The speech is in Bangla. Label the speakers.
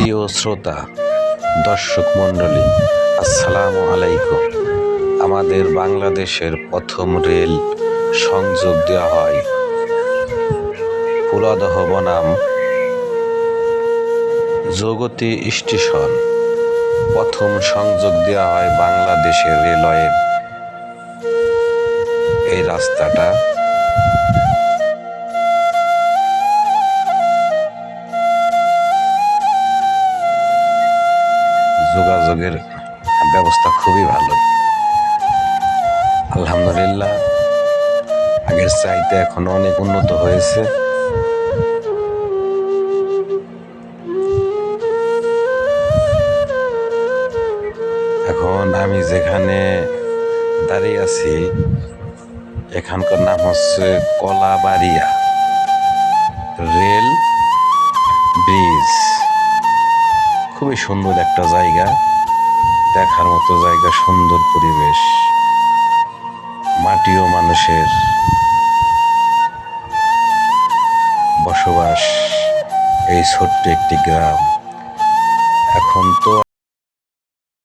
Speaker 1: প্রিয় শ্রোতা, দর্শক মণ্ডলী, আসসালামু আলাইকুম। আমাদের বাংলাদেশের প্রথম রেল সংযোগ দেওয়া হয় পুরাদহ বনাম জগতী স্টেশন। প্রথম সংযোগ দেওয়া হয় বাংলাদেশের রেলওয়ের এই রাস্তাটা যোগাযোগের ব্যবস্থা খুবই ভালো, আলহামদুলিল্লাহ। আগের চাইতে এখন অনেক উন্নত হয়েছে। এখন আমি যেখানে দাঁড়িয়ে আছি এখানকার নাম হচ্ছে কলাবাড়িয়া রেল ব্রিজ। খুবই সুন্দর একটা জায়গা, দেখার মতো জায়গা, সুন্দর পরিবেশ, মাটি ও মানুষের বসবাস এই ছোট্ট একটি গ্রাম। এখন তো